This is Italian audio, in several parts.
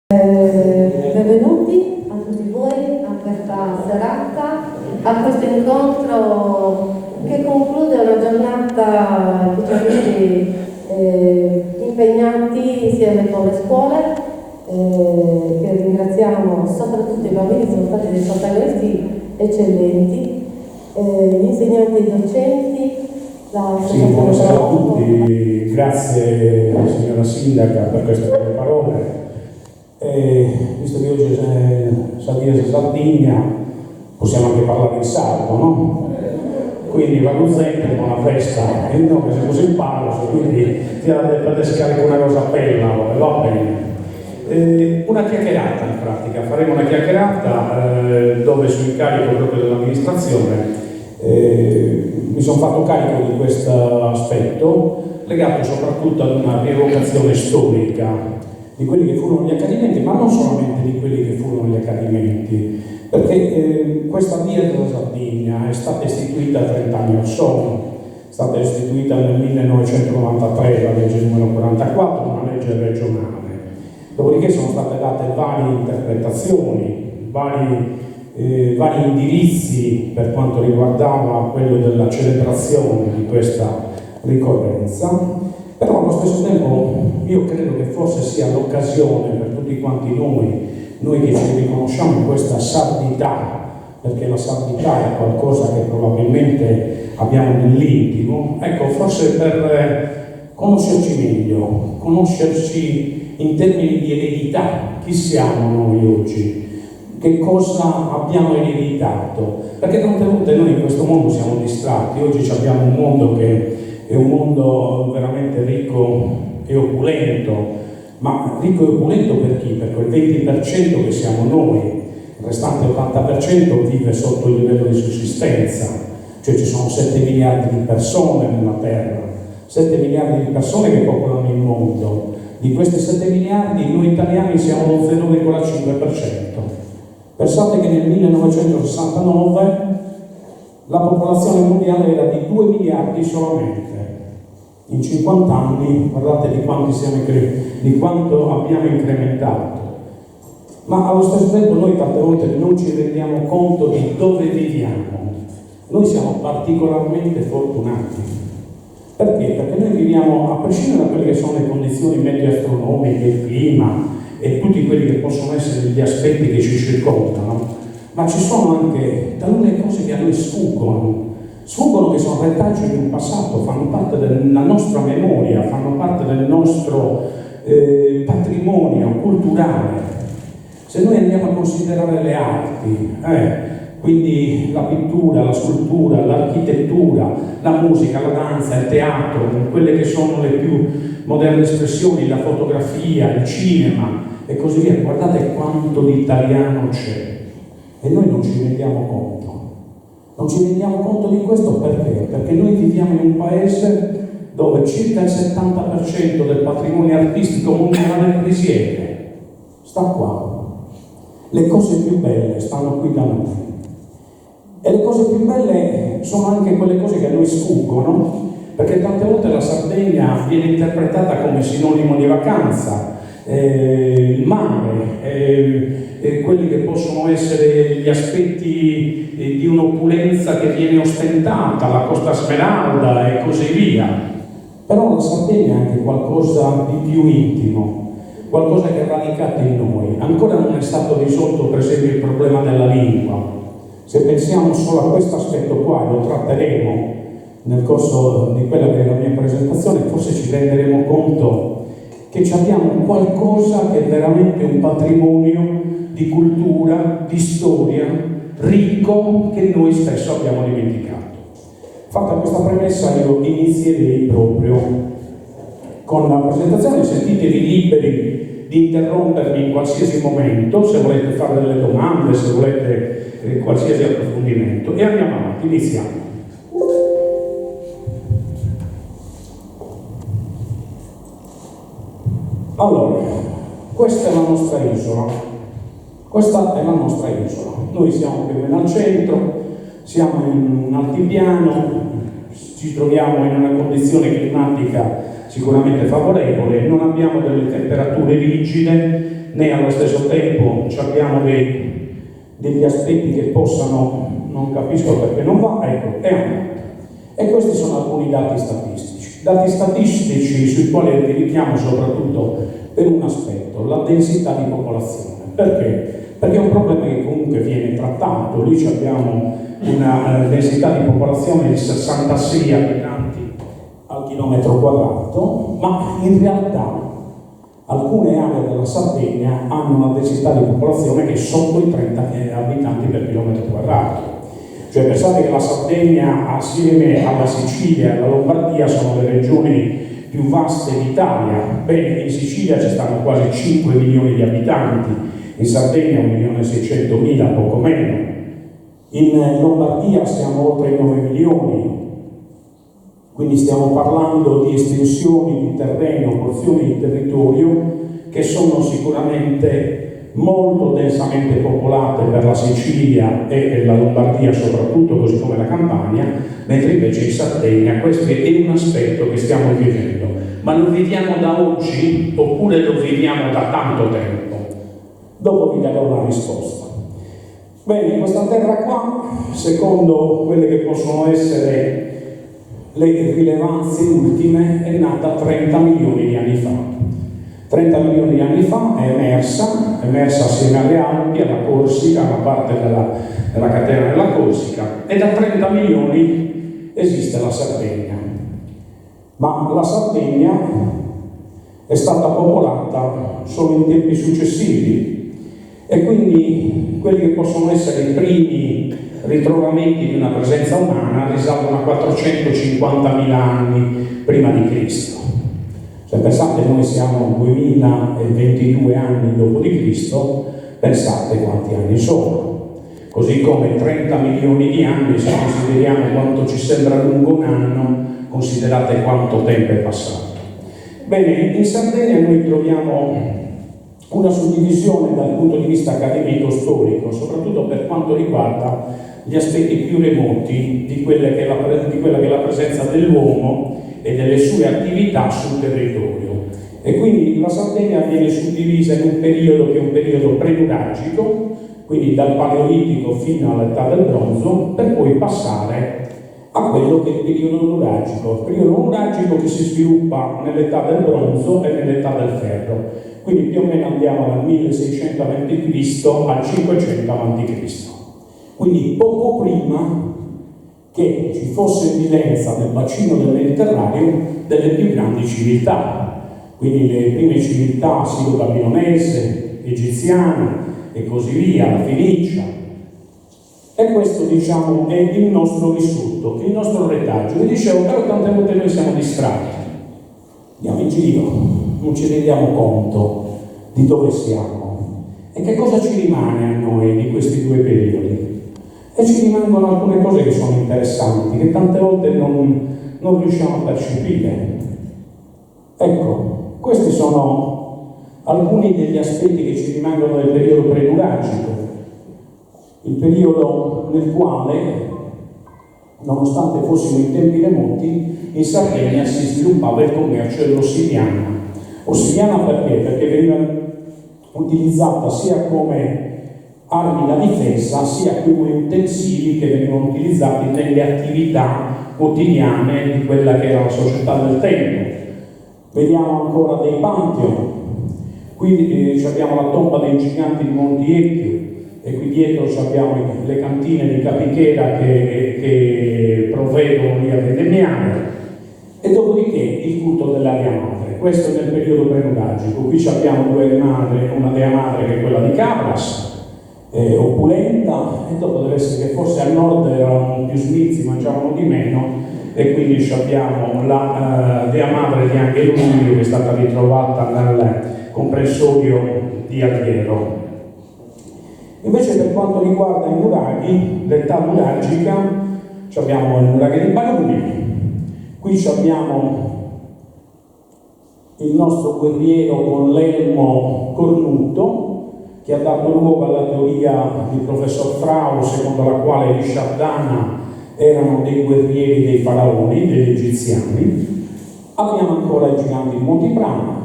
Benvenuti a tutti voi a questa serata, a questo incontro che conclude una giornata che ci ha visti impegnati insieme con le scuole, che ringraziamo, soprattutto i bambini sono stati dei protagonisti eccellenti, gli insegnanti e i docenti, la buonasera a tutti, grazie signora Sindaca per queste belle parole. Visto che oggi è Sardegna, possiamo anche parlare in sardo, no? Quindi Valuzzetti con la festa, e no, che se così parlo, quindi per scarico una cosa bella, va bene. Una chiacchierata in pratica, faremo una chiacchierata dove su incarico proprio dell'amministrazione mi sono fatto carico di questo aspetto legato soprattutto ad una rievocazione storica di quelli che furono gli accadimenti, ma non solamente di quelli che furono gli accadimenti, perché questa via della Sardegna è stata istituita 30 anni or sono, è stata istituita nel 1993, la legge numero 44, una legge regionale. Dopodiché sono state date varie interpretazioni, vari indirizzi per quanto riguardava quello della celebrazione di questa ricorrenza, però allo stesso tempo io credo che forse sia l'occasione per tutti quanti noi che ci riconosciamo in questa sardità, perché la sardità è qualcosa che probabilmente abbiamo nell'intimo, ecco, forse per conoscerci meglio, conoscerci in termini di eredità, chi siamo noi oggi, che cosa abbiamo ereditato, perché tante volte noi in questo mondo siamo distratti. Oggi abbiamo un mondo che è un mondo veramente ricco e opulento, ma ricco e opulento per chi? Per quel 20% che siamo noi, il restante 80% vive sotto il livello di sussistenza, cioè ci sono 7 miliardi di persone nella Terra, 7 miliardi di persone che popolano il mondo. Di questi 7 miliardi noi italiani siamo lo 0,5%. Pensate che nel 1969 la popolazione mondiale era di 2 miliardi solamente. In 50 anni, guardate di quanto abbiamo incrementato. Ma allo stesso tempo noi tante volte non ci rendiamo conto di dove viviamo. Noi siamo particolarmente fortunati. Perché? Perché noi viviamo, a prescindere da quelle che sono le condizioni meteo-astronomiche, il clima e tutti quelli che possono essere gli aspetti che ci circondano, ma ci sono anche talune cose che a noi sfuggono che sono retaggi di un passato, fanno parte della nostra memoria, fanno parte del nostro patrimonio culturale. Se noi andiamo a considerare le arti, quindi la pittura, la scultura, l'architettura, la musica, la danza, il teatro, quelle che sono le più moderne espressioni, la fotografia, il cinema e così via, guardate quanto di italiano c'è e noi non ci rendiamo conto. Non ci rendiamo conto di questo perché? Perché noi viviamo in un paese dove circa il 70% del patrimonio artistico mondiale risiede. Sta qua. Le cose più belle stanno qui da noi. E le cose più belle sono anche quelle cose che a noi sfuggono, perché tante volte la Sardegna viene interpretata come sinonimo di vacanza, il mare, quelli che possono essere gli aspetti di un'opulenza che viene ostentata, la Costa Smeralda e così via. Però la Sardegna è anche qualcosa di più intimo, qualcosa che è radicato in noi. Ancora non è stato risolto per esempio il problema della lingua. Se pensiamo solo a questo aspetto qua, lo tratteremo nel corso di quella che è la mia presentazione, forse ci renderemo conto che abbiamo qualcosa che è veramente un patrimonio di cultura, di storia, ricco, che noi spesso abbiamo dimenticato. Fatta questa premessa, io inizierei proprio con la presentazione. Sentitevi liberi di interrompermi in qualsiasi momento, se volete fare delle domande, se volete qualsiasi approfondimento, e andiamo avanti, iniziamo. Allora, questa è la nostra isola. Questa è la nostra isola. Noi siamo più o meno al centro, siamo in un altipiano, ci troviamo in una condizione climatica sicuramente favorevole, non abbiamo delle temperature rigide, né allo stesso tempo abbiamo degli aspetti che possano, non capisco perché non va, ecco, è andato. E questi sono alcuni dati statistici sui quali richiamo soprattutto per un aspetto, la densità di popolazione. Perché? Perché è un problema che comunque viene trattato. Lì abbiamo una densità di popolazione di 66 abitanti al chilometro quadrato, ma in realtà alcune aree della Sardegna hanno una densità di popolazione che è sotto i 30 abitanti per chilometro quadrato. Cioè pensate che la Sardegna assieme alla Sicilia e alla Lombardia sono le regioni più vaste d'Italia. Bene, in Sicilia ci stanno quasi 5 milioni di abitanti, in Sardegna 1.600.000, poco meno. In Lombardia siamo oltre i 9 milioni, quindi stiamo parlando di estensioni di terreno, porzioni di territorio che sono sicuramente molto densamente popolate per la Sicilia e per la Lombardia soprattutto, così come la Campania, mentre invece in Sardegna questo è un aspetto che stiamo vivendo. Ma lo viviamo da oggi oppure lo viviamo da tanto tempo? Dopo vi darò una risposta. Bene, questa terra qua, secondo quelle che possono essere le rilevanze ultime, è nata 30 milioni di anni fa. 30 milioni di anni fa è emersa assieme alle Alpi, alla Corsica, una parte della catena della Corsica, e da 30 milioni esiste la Sardegna. Ma la Sardegna è stata popolata solo in tempi successivi e quindi quelli che possono essere i primi ritrovamenti di una presenza umana risalgono a 450.000 anni prima di Cristo. Se pensate, noi siamo 2022 anni dopo di Cristo, pensate quanti anni sono. Così come 30 milioni di anni, se consideriamo quanto ci sembra lungo un anno, considerate quanto tempo è passato. Bene, in Sardegna noi troviamo una suddivisione dal punto di vista accademico-storico, soprattutto per quanto riguarda gli aspetti più remoti di quella che è la presenza dell'uomo e delle sue attività sul territorio. E quindi la Sardegna viene suddivisa in un periodo che è un periodo pre-nuragico, quindi dal Paleolitico fino all'età del bronzo, per poi passare a quello che è il periodo nuragico che si sviluppa nell'età del bronzo e nell'età del ferro. Quindi più o meno andiamo dal 1600 a.C. al 500 a.C. Quindi poco prima che ci fosse evidenza nel bacino del Mediterraneo delle più grandi civiltà, quindi le prime civiltà silo-babilonese, egiziana e così via, la Fenicia. E questo, diciamo, è il nostro vissuto, il nostro retaggio. Vi dicevo, però tante volte noi siamo distratti, andiamo in giro, non ci rendiamo conto di dove siamo e che cosa ci rimane a noi di questi due periodi. E ci rimangono alcune cose che sono interessanti, che tante volte non riusciamo a percepire. Ecco, questi sono alcuni degli aspetti che ci rimangono del periodo pre-nuragico, il periodo nel quale, nonostante fossimo in tempi remoti, in Sardegna si sviluppava il commercio dell'ossidiana. Ossidiana perché? Perché veniva utilizzata sia come armi da difesa, sia come utensili che venivano utilizzati nelle attività quotidiane di quella che era la società del tempo. Vediamo ancora dei Pantheon. Qui abbiamo la tomba dei giganti di Monti Ecchio e qui dietro abbiamo le cantine di Capichera che provvedono lì a Vendemmiare, e dopodiché il culto della Dea Madre. Questo è nel periodo pre-nuragico. Qui abbiamo una Dea Madre che è quella di Cabras, opulenta, e dopo deve essere che forse al nord erano più smizi, mangiavano di meno, e quindi abbiamo la Dea Madre di Angelunio che è stata ritrovata nel comprensorio di Alghero. Invece per quanto riguarda i nuraghi, l'età nuragica, abbiamo il nuraghe di Baruni, qui abbiamo il nostro guerriero con l'elmo cornuto, che ha dato luogo alla teoria del professor Frau, secondo la quale gli Shardana erano dei guerrieri dei faraoni, degli egiziani. Abbiamo ancora i giganti di Monti Prana.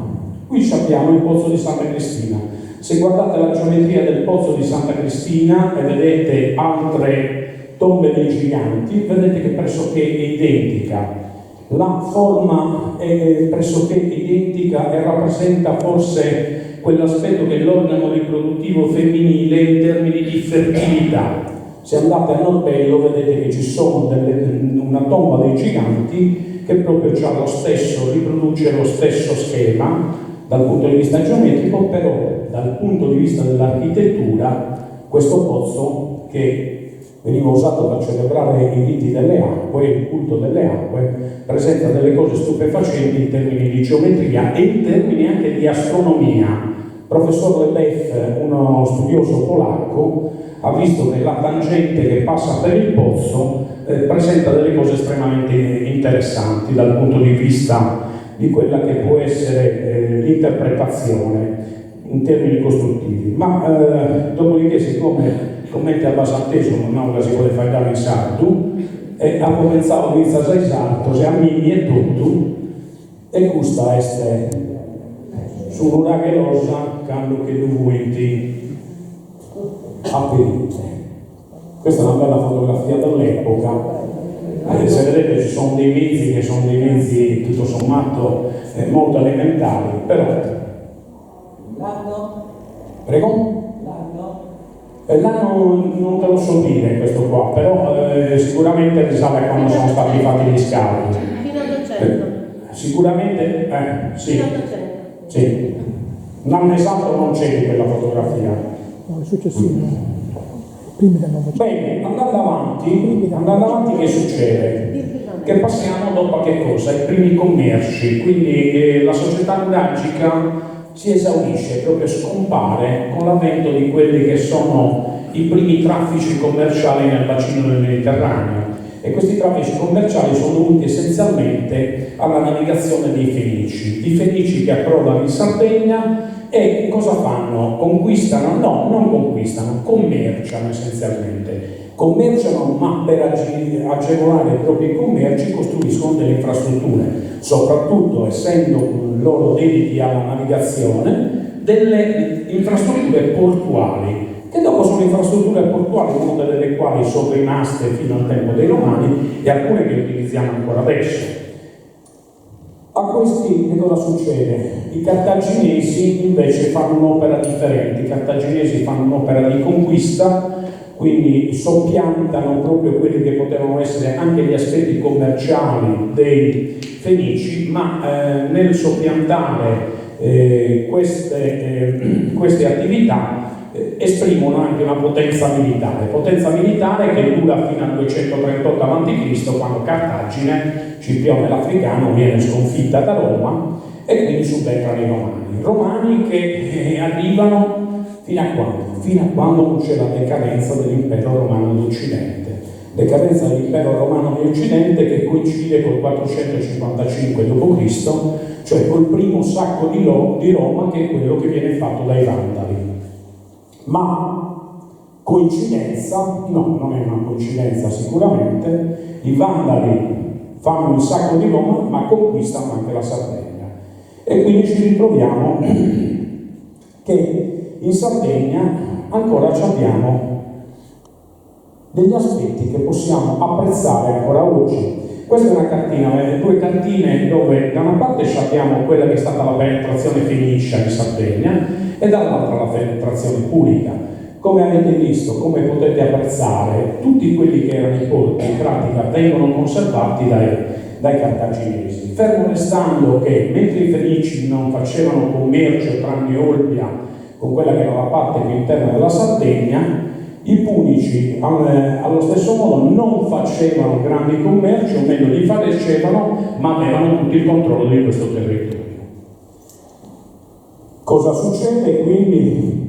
Qui abbiamo il pozzo di Santa Cristina. Se guardate la geometria del pozzo di Santa Cristina e vedete altre tombe dei giganti, vedete che pressoché è identica. La forma è pressoché identica e rappresenta forse quell'aspetto che è l'organo riproduttivo femminile in termini di fertilità. Se andate a Norbello vedete che ci sono una tomba dei giganti che proprio riproduce lo stesso schema dal punto di vista geometrico, però dal punto di vista dell'architettura questo pozzo, che veniva usato per celebrare i riti delle acque, il culto delle acque, presenta delle cose stupefacenti in termini di geometria e in termini anche di astronomia. Il professor Lebeff, uno studioso polacco, ha visto che la tangente che passa per il pozzo presenta delle cose estremamente interessanti dal punto di vista di quella che può essere l'interpretazione in termini costruttivi. Ma dopodiché, siccome commenti abbassantesimo non si può fare in sardo, e avevo pensato di stare sardo, se a me è tutto, e questa è sulla che rosa quando che tu vuoi apparire. Questa è una bella fotografia dell'epoca. Se vedete ci sono dei mezzi che sono dei mezzi tutto sommato molto elementari, però. L'anno? Prego? L'anno? Non te lo so dire questo qua, però sicuramente risale a quando sono stati fatti gli scavi. Fino all'800. Sicuramente, sì. Fino all'800. Sì. L'anno esatto non c'è di quella fotografia. No, è successivo. Primi del Novecento. Bene, andando avanti che succede? Che passiamo dopo a che cosa? Ai primi commerci, quindi la società nuragica si esaurisce, proprio scompare con l'avvento di quelli che sono i primi traffici commerciali nel bacino del Mediterraneo, e questi traffici commerciali sono dovuti essenzialmente alla navigazione dei Fenici. I Fenici che approdano in Sardegna e cosa fanno? Conquistano? No, non conquistano, commerciano essenzialmente. Commerciano, ma per agevolare i propri commerci costruiscono delle infrastrutture, soprattutto essendo loro dediti alla navigazione, delle infrastrutture portuali, che dopo sono infrastrutture portuali, molte delle quali sono rimaste fino al tempo dei Romani e alcune che utilizziamo ancora adesso. A questi che cosa succede? I cartaginesi invece fanno un'opera differente. I cartaginesi fanno un'opera di conquista, quindi soppiantano proprio quelli che potevano essere anche gli aspetti commerciali dei Fenici, ma nel soppiantare queste attività esprimono anche una potenza militare che dura fino al 238 a.C., quando Cartagine, Scipione l'Africano, viene sconfitta da Roma e quindi subentrano i Romani che arrivano fino a quando? Fino a quando non c'è la decadenza dell'impero romano d'Occidente. Decadenza dell'impero romano di Occidente che coincide col 455 d.C., cioè col primo sacco di Roma, che è quello che viene fatto dai Vandali. Ma coincidenza? No, non è una coincidenza sicuramente. I Vandali fanno il sacco di Roma, ma conquistano anche la Sardegna. E quindi ci ritroviamo che in Sardegna ancora abbiamo degli aspetti che possiamo apprezzare ancora oggi. Questa è una cartina, due cartine dove da una parte abbiamo quella che è stata la penetrazione fenicia in Sardegna e dall'altra la penetrazione punica. Come avete visto, come potete apprezzare, tutti quelli che erano i porti in pratica vengono conservati dai cartaginesi, fermo restando che mentre i fenici non facevano commercio tranne Olbia con quella che era la parte più interna della Sardegna, i punici allo stesso modo non facevano grandi commerci, o meglio li facevano, ma avevano tutto il controllo di questo territorio. Cosa succede quindi?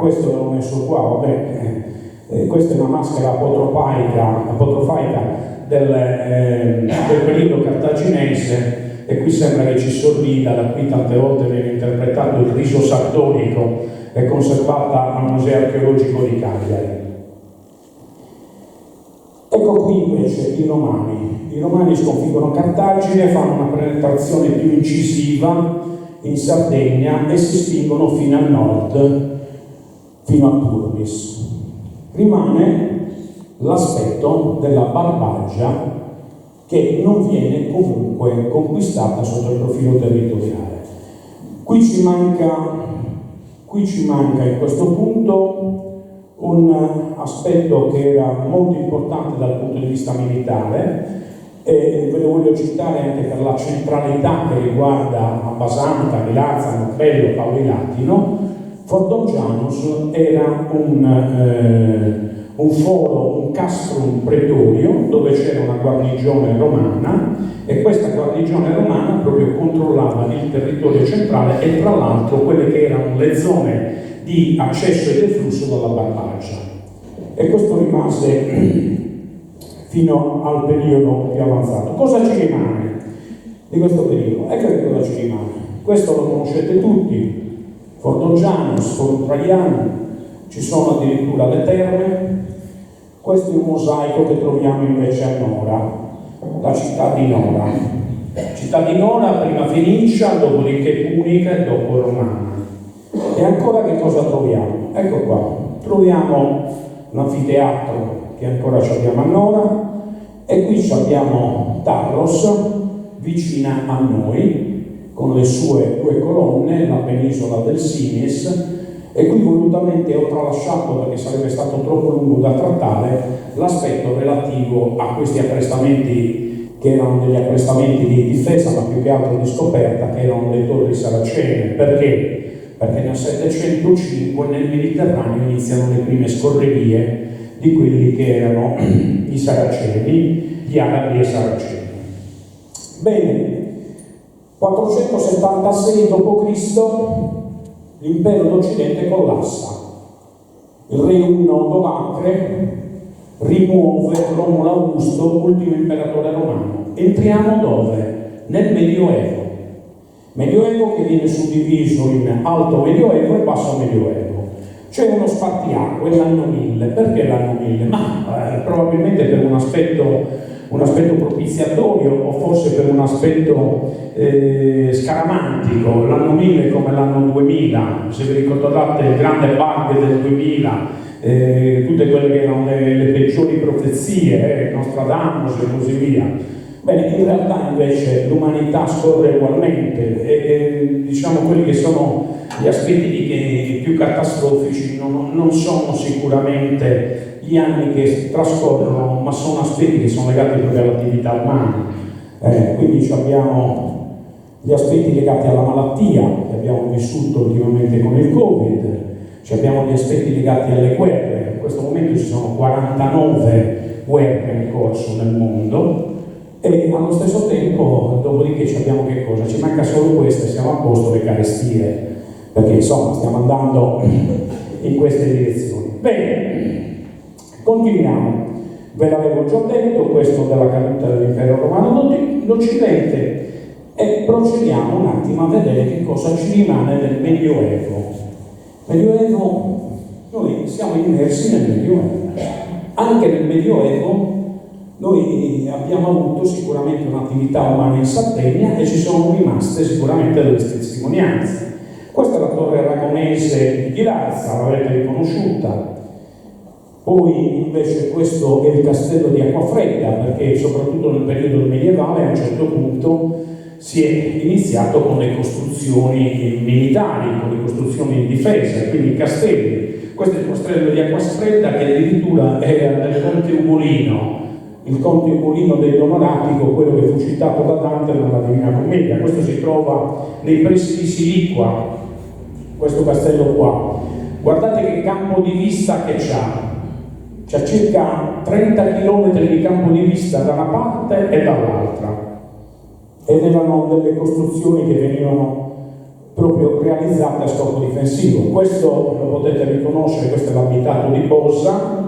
Questo l'ho messo qua, vabbè, questa è una maschera apotrofaica del periodo cartaginese, e qui sembra che ci sorrida. Da qui tante volte viene interpretato il riso sardonico, è conservata al Museo Archeologico di Cagliari. Ecco qui invece i Romani. I Romani sconfiggono Cartagine, fanno una penetrazione più incisiva in Sardegna e si spingono fino al nord, fino a Turris. Rimane l'aspetto della Barbagia che non viene comunque conquistata sotto il profilo territoriale. Qui ci manca in questo punto un aspetto che era molto importante dal punto di vista militare, e ve lo voglio citare anche per la centralità che riguarda Abbasanta, Milazza, Macbello, Paulilatino. Fordongianus era un foro, un castrum pretorio dove c'era una guarnigione romana, e questa guarnigione romana proprio controllava il territorio centrale e tra l'altro quelle che erano le zone di accesso e deflusso dalla Barbagia. E questo rimase fino al periodo più avanzato. Cosa ci rimane di questo periodo? Ecco che cosa ci rimane. Questo lo conoscete tutti, Fordongianus, Foro Traiano, ci sono addirittura le terme. Questo è un mosaico che troviamo invece a Nora, la città di Nora. Città di Nora, prima Fenicia, dopodiché Punica e dopo Romana. E ancora che cosa troviamo? Ecco qua, troviamo l'anfiteatro che ancora abbiamo a Nora, e qui abbiamo Tarros, vicina a noi, con le sue 2 colonne, la penisola del Sinis, e qui volutamente ho tralasciato, perché sarebbe stato troppo lungo da trattare, l'aspetto relativo a questi apprestamenti, che erano degli apprestamenti di difesa, ma più che altro di scoperta, che erano le torri saracene. Perché? Perché nel 705 nel Mediterraneo iniziano le prime scorrerie di quelli che erano i saraceni, gli arabi e saraceni. Bene, 476 d.C. l'impero d'Occidente collassa. Il re Odoacre rimuove Romolo Augusto, ultimo imperatore romano. Entriamo dove? Nel Medioevo. Medioevo che viene suddiviso in Alto Medioevo e Basso Medioevo. C'è uno spartiacque, l'anno 1000. Perché l'anno 1000? Ma probabilmente per un aspetto propiziatorio, o forse per un aspetto scaramantico. L'anno 1000 come l'anno 2000, se vi ricordate il grande bug del 2000, tutte quelle che erano le peggiori profezie, Nostradamus e così via. Bene, in realtà invece l'umanità scorre ugualmente, e diciamo quelli che sono gli aspetti più catastrofici non sono sicuramente gli anni che trascorrono, ma sono aspetti che sono legati proprio all'attività umana. Quindi abbiamo gli aspetti legati alla malattia che abbiamo vissuto ultimamente con il Covid, abbiamo gli aspetti legati alle guerre. In questo momento ci sono 49 guerre in corso nel mondo, e allo stesso tempo, dopodiché abbiamo che cosa? Ci manca solo questa e siamo a posto, le carestie, perché insomma stiamo andando in queste direzioni. Bene, continuiamo. Ve l'avevo già detto, questo della caduta dell'impero romano d'Occidente, e procediamo un attimo a vedere che cosa ci rimane del Medioevo. Medioevo, noi siamo immersi nel Medioevo. Anche nel Medioevo noi abbiamo avuto sicuramente un'attività umana in Sardegna e ci sono rimaste sicuramente delle testimonianze. Questa è la torre aragonese di Ghilarza, l'avete riconosciuta. Poi invece questo è il castello di Acquafredda, perché soprattutto nel periodo medievale a un certo punto si è iniziato con le costruzioni militari, con le costruzioni di difesa, quindi i castelli. Questo è il castello di Acquafredda, che addirittura era del conte Ugolino, il conte Ugolino dei Donoratico, quello che fu citato da Dante nella Divina Commedia. Questo si trova nei pressi di Siliqua, questo castello qua. Guardate che campo di vista che c'ha circa 30 km di campo di vista da una parte e dall'altra, ed erano delle costruzioni che venivano proprio realizzate a scopo difensivo. Questo lo potete riconoscere, questo è l'abitato di Bosa,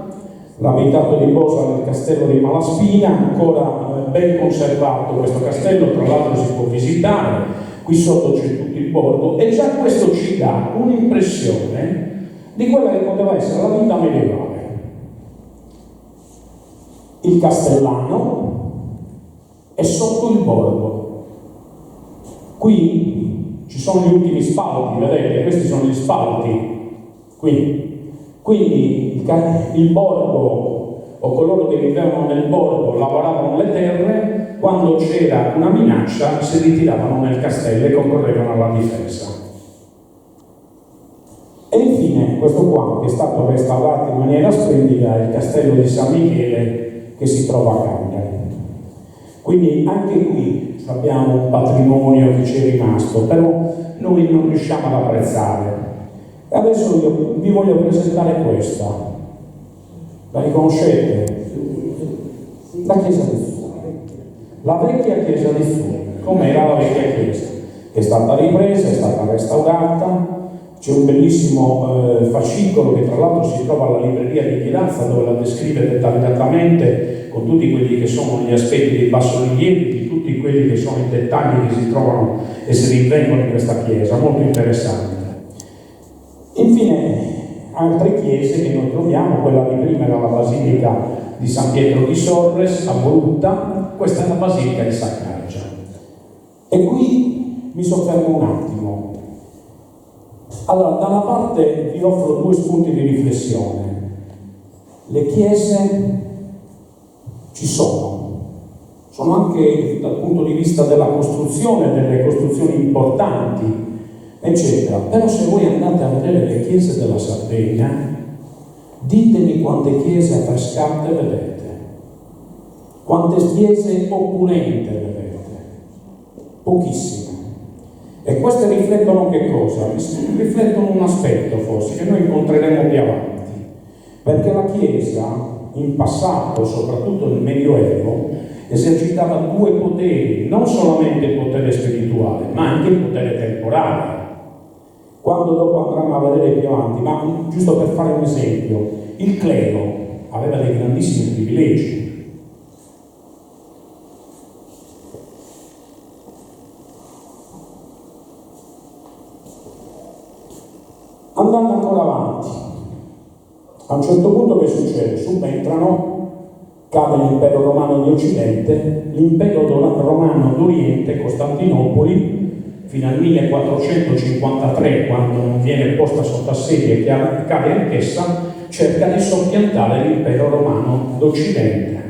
nel castello di Malaspina, ancora ben conservato questo castello, tra l'altro si può visitare, qui sotto c'è tutto il borgo, e già questo ci dà un'impressione di quella che poteva essere la vita medievale. Il Castellano è sotto il borgo. Qui ci ci sono gli ultimi spalti, vedete, questi sono gli spalti qui. Quindi il borgo o coloro che vivevano nel borgo lavoravano le terre, quando c'era una minaccia si ritiravano nel castello e concorrevano alla difesa. E infine questo qua, che è stato restaurato in maniera splendida, è il castello di San Michele che si trova a Cagliari. Quindi anche qui abbiamo un patrimonio che ci è rimasto, però noi non riusciamo ad apprezzare. E adesso io vi voglio presentare questa. La riconoscete? La chiesa di Fiume. La vecchia chiesa di Fiume. Com'era la vecchia chiesa? Che è stata ripresa, è stata restaurata. C'è un bellissimo fascicolo che tra l'altro si trova alla libreria di Chirazza, dove la descrive dettagliatamente con tutti quelli che sono gli aspetti dei bassorilievi, di tutti quelli che sono i dettagli che si trovano e si rinvengono in questa chiesa, molto interessante. Infine, altre chiese che noi troviamo, quella di prima era la Basilica di San Pietro di Sorres a Volutta, questa è la Basilica di Saccargia. E qui mi soffermo un attimo. Allora, da una parte vi offro due spunti di riflessione. Le chiese ci sono anche dal punto di vista della costruzione, delle costruzioni importanti, eccetera. Però se voi andate a vedere le chiese della Sardegna, ditemi quante chiese affrescate vedete, quante chiese opulente vedete, pochissime. E queste riflettono che cosa? Riflettono un aspetto forse che noi incontreremo più avanti, perché la Chiesa in passato, soprattutto nel Medioevo, esercitava due poteri, non solamente il potere spirituale, ma anche il potere temporale. Quando dopo andremo a vedere più avanti, ma giusto per fare un esempio, il clero aveva dei grandissimi privilegi. Andando ancora avanti, a un certo punto che succede? Subentrano, cade l'impero romano di Occidente, l'impero romano d'Oriente, Costantinopoli, fino al 1453, quando non viene posta sotto assedio e cade anch'essa, cerca di soppiantare l'impero romano d'Occidente.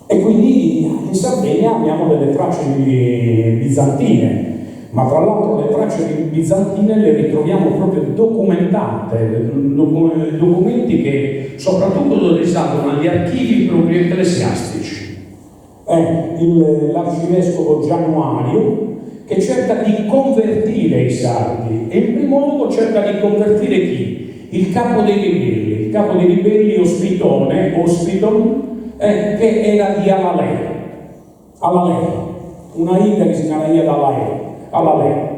E quindi in Sardegna abbiamo delle tracce bizantine, ma tra l'altro le tracce bizantine le ritroviamo proprio documentate, documenti che soprattutto risalgono agli archivi proprio ecclesiastici. L'arcivescovo Giannuario che cerca di convertire i sardi, e in primo luogo cerca di convertire chi? Il capo dei ribelli Ospidon, che era di Alalè, una iga che si chiama Alalè,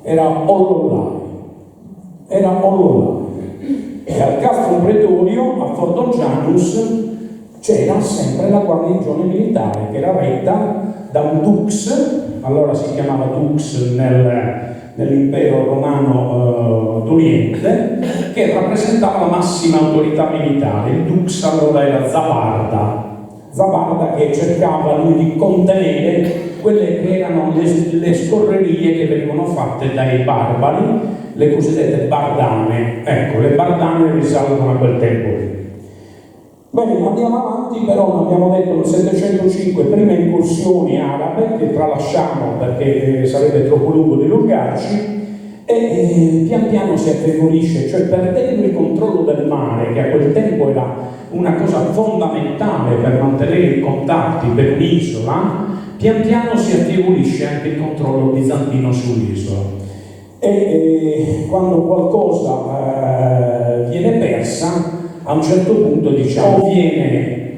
era Ollollai. E al Castrum Pretorio, a Fordongianus, c'era sempre la guarnigione militare, che era retta da un dux, allora si chiamava dux nell'impero romano d'Oriente, che rappresentava la massima autorità militare. Il dux allora era Zabarda che cercava lui di contenere quelle che erano le scorrerie che venivano fatte dai barbari, le cosiddette bardane. Ecco, le bardane risalgono a quel tempo lì. Bene, andiamo avanti, però abbiamo detto nel 705 prime incursioni arabe, che tralasciamo perché sarebbe troppo lungo dilungarci, e pian piano si affievolisce, cioè perdendo il controllo del mare, che a quel tempo era una cosa fondamentale per mantenere i contatti per un'isola, pian piano si affievolisce anche il controllo bizantino sull'isola. E quando qualcosa viene persa, a un certo punto viene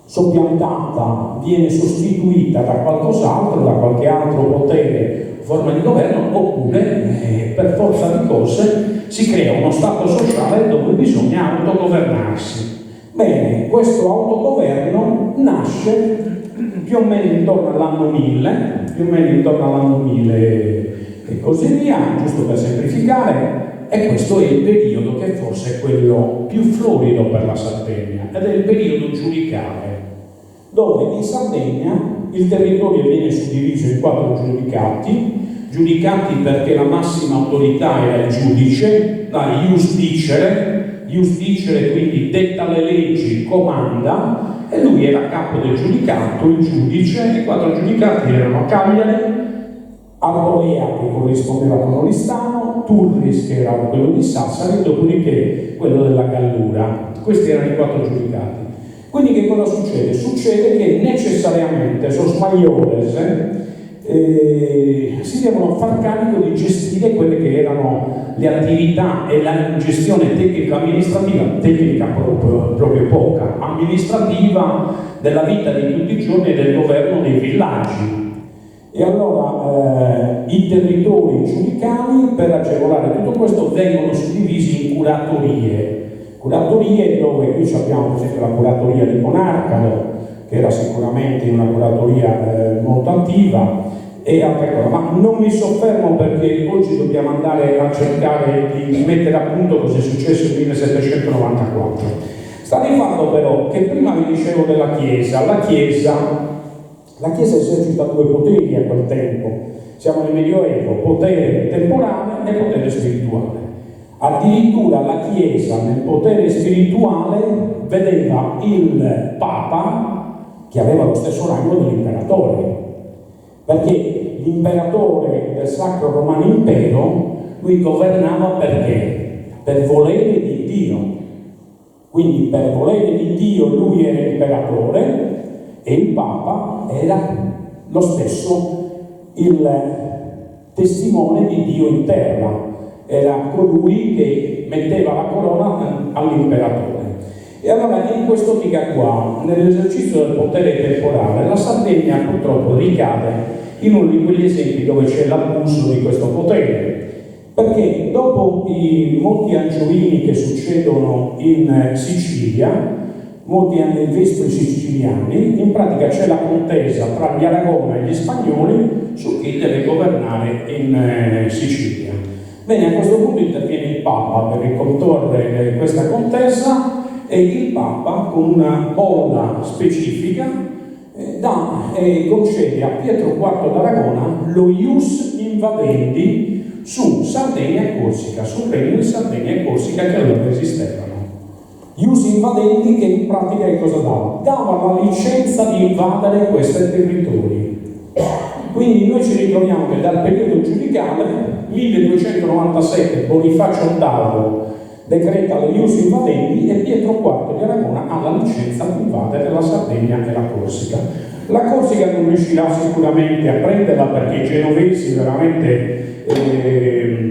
soppiantata, viene sostituita da qualcos'altro, da qualche altro potere, forma di governo, oppure per forza di cose si crea uno stato sociale dove bisogna autogovernarsi. Bene, questo autogoverno nasce più o meno intorno all'anno 1000, e così via, giusto per semplificare. E questo è il periodo che forse è quello più florido per la Sardegna, ed è il periodo giudicale, dove in Sardegna il territorio viene suddiviso in 4 giudicati, giudicati perché la massima autorità era il giudice, la ius dicere quindi detta le leggi, comanda, e lui era capo del giudicato, il giudice, e i 4 giudicati erano Cagliari, Arborea che corrispondeva con Oristano, Turris che era quello di Sassari, dopodiché quello della Gallura. Questi erano i 4 giudicati. Quindi che cosa succede? Succede che necessariamente sos maiores si devono far carico di gestire quelle che erano le attività e la gestione tecnica amministrativa, tecnica proprio poca, amministrativa della vita di tutti i giorni e del governo dei villaggi. E allora i territori giudicali, per agevolare tutto questo, vengono suddivisi in curatorie dove qui abbiamo per esempio la curatoria di Bonarcalo, che era sicuramente una curatoria molto attiva, e altre cose, ma non mi soffermo perché oggi dobbiamo andare a cercare di mettere a punto cosa è successo nel 1794. Sta di fatto però che prima vi dicevo della Chiesa, la Chiesa esercita 2 poteri a quel tempo, siamo nel Medioevo, potere temporale e potere spirituale. Addirittura la Chiesa nel potere spirituale vedeva il Papa che aveva lo stesso rango dell'imperatore, perché l'imperatore del Sacro Romano Impero lui governava perché? Per volere di Dio. Quindi per volere di Dio lui era imperatore e il Papa era lo stesso il testimone di Dio in terra, era colui che metteva la corona all'imperatore. E allora in quest'ottica qua, nell'esercizio del potere temporale, la Sardegna purtroppo ricade in uno di quegli esempi dove c'è l'abuso di questo potere, perché dopo i molti angioini che succedono in Sicilia, molti anni vespri siciliani, in pratica c'è la contesa tra gli Aragona e gli spagnoli su chi deve governare in Sicilia. Bene, a questo punto interviene il Papa per ricomporre questa contesa e il Papa con una bolla specifica concede a Pietro IV d'Aragona lo ius invadendi su Sardegna e Corsica, sul regno di Sardegna e Corsica che allora esistevano. Ius invadendi che in pratica che cosa dava? Dava la licenza di invadere questi territori. Quindi noi ci ritroviamo che dal periodo giudicale 1297 Bonifacio VIII decreta le ius invadendi e Pietro IV di Aragona ha la licenza di invadere la Sardegna e la Corsica. La Corsica non riuscirà sicuramente a prenderla perché i genovesi veramente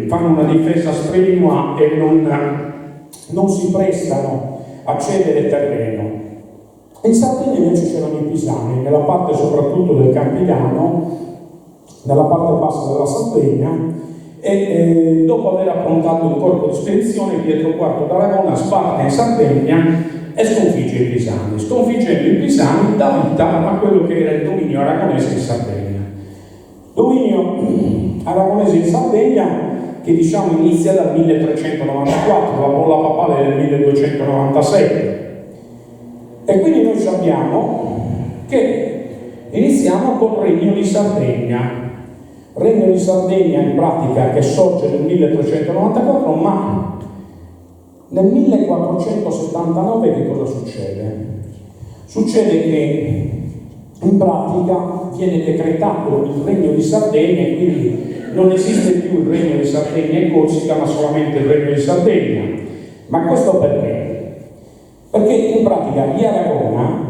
fanno una difesa strenua e non si prestano a cedere terreno. In Sardegna invece c'erano i pisani, nella parte soprattutto del Campidano, nella parte bassa della Sardegna, e dopo aver approntato un corpo di spedizione Pietro IV d'Aragona sbarca in Sardegna e sconfigge i pisani. Sconfiggendo i pisani dà vita a quello che era il dominio aragonese in Sardegna. Dominio aragonese in Sardegna che diciamo inizia dal 1394, la bolla papale del 1297. E quindi noi sappiamo che iniziamo col Regno di Sardegna. Regno di Sardegna in pratica che sorge nel 1394, ma nel 1479 che cosa succede? Succede che in pratica viene decretato il Regno di Sardegna e quindi non esiste più il Regno di Sardegna e Corsica, ma solamente il Regno di Sardegna. Ma questo perché? Perché in pratica gli Aragona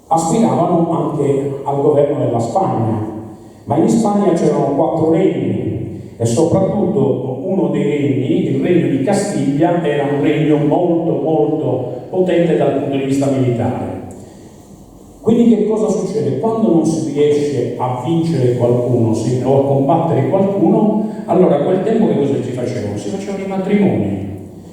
aspiravano anche al governo della Spagna, ma in Spagna c'erano 4 regni e soprattutto uno dei regni, il regno di Castiglia, era un regno molto molto potente dal punto di vista militare. Quindi che cosa succede? Quando non si riesce a vincere qualcuno o a combattere qualcuno, allora a quel tempo che cosa si facevano? Si facevano i matrimoni.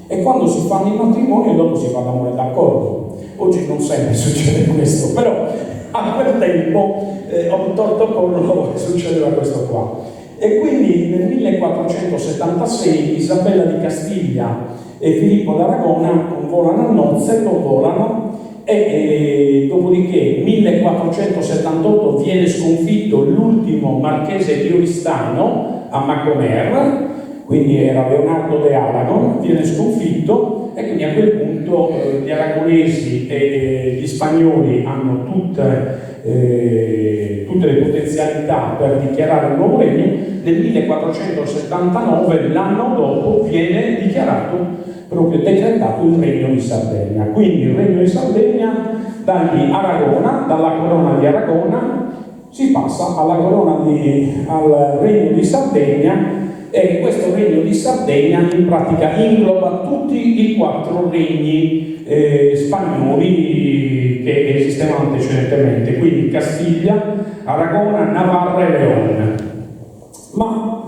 E quando si fanno i matrimoni dopo si fa l'amore d'accordo. Oggi non sempre succede questo, però a quel tempo ho torto corno succedeva questo qua. E quindi nel 1476 Isabella di Castiglia e Filippo d'Aragona convolano a nozze, convolano e dopodiché dopodiché 1478 viene sconfitto l'ultimo marchese di Oristano a Macomer, quindi era Leonardo de Aragon, viene sconfitto, e quindi a quel punto gli aragonesi e gli spagnoli hanno tutte le potenzialità per dichiarare un nuovo regno. Nel 1479, l'anno dopo, viene dichiarato, proprio decretato, il Regno di Sardegna. Quindi il Regno di Sardegna, dagli Aragona, dalla corona di Aragona, si passa al Regno di Sardegna, e questo Regno di Sardegna in pratica ingloba tutti i 4 regni spagnoli che esistevano antecedentemente, quindi Castiglia, Aragona, Navarra e León. Ma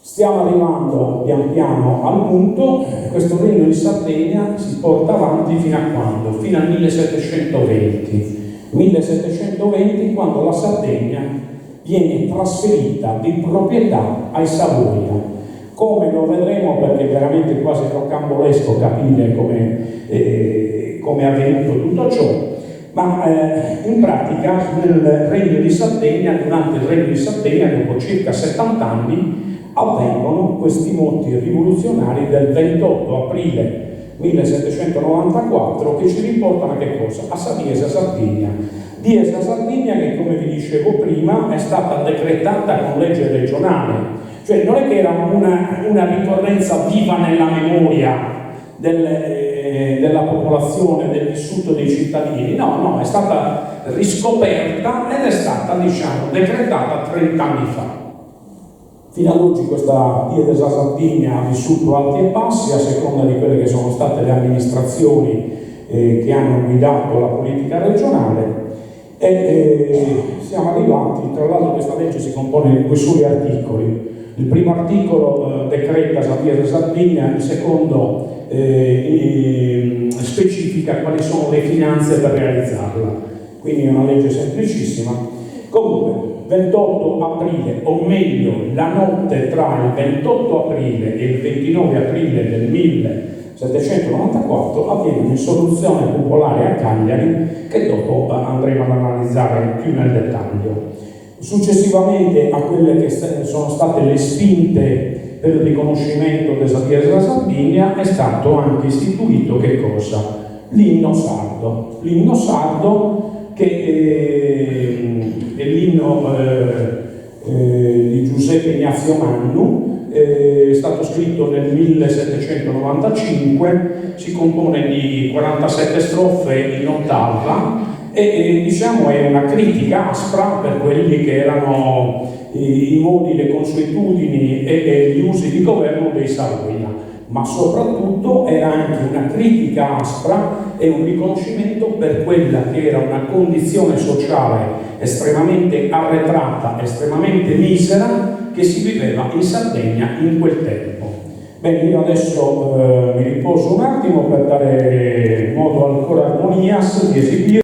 stiamo arrivando pian piano al punto, questo Regno di Sardegna si porta avanti fino a quando? Fino al 1720. 1720, quando la Sardegna viene trasferita di proprietà ai Savoia. Come lo vedremo, perché è veramente quasi rocambolesco capire come è avvenuto tutto ciò, ma in pratica nel Regno di Sardegna, durante il Regno di Sardegna, dopo circa 70 anni, avvengono questi motti rivoluzionari del 28 aprile 1794 che ci riportano a che cosa? A Diesa Sardegna. Diesa Sardegna che, come vi dicevo prima, è stata decretata con legge regionale, cioè non è che era una ricorrenza viva nella memoria della popolazione, del vissuto dei cittadini, no, è stata riscoperta ed è stata, decretata 30 anni fa. Fino ad oggi questa Diesa Sardegna ha vissuto alti e bassi a seconda di quelle che sono state le amministrazioni che hanno guidato la politica regionale. Siamo arrivati, tra l'altro questa legge si compone di 2 soli articoli. Il primo articolo decreta Diesa Sardegna, il secondo specifica quali sono le finanze per realizzarla, quindi è una legge semplicissima. Comunque 28 aprile, o meglio la notte tra il 28 aprile e il 29 aprile del 1794 avviene un'insurrezione popolare a Cagliari che dopo andremo ad analizzare più nel dettaglio. Successivamente a quelle che sono state le spinte per il riconoscimento della Diesa Sardegna è stato anche istituito che cosa? L'inno sardo. L'inno sardo che è l'inno di Giuseppe Ignazio Mannu, è stato scritto nel 1795, si compone di 47 strofe in ottava e è una critica aspra per quelli che erano i modi, le consuetudini e gli usi di governo dei Savoia, ma soprattutto era anche una critica aspra e un riconoscimento per quella che era una condizione sociale estremamente arretrata, estremamente misera che si viveva in Sardegna in quel tempo. Bene, io adesso mi riposo un attimo per dare modo al Cor Armonias di esibire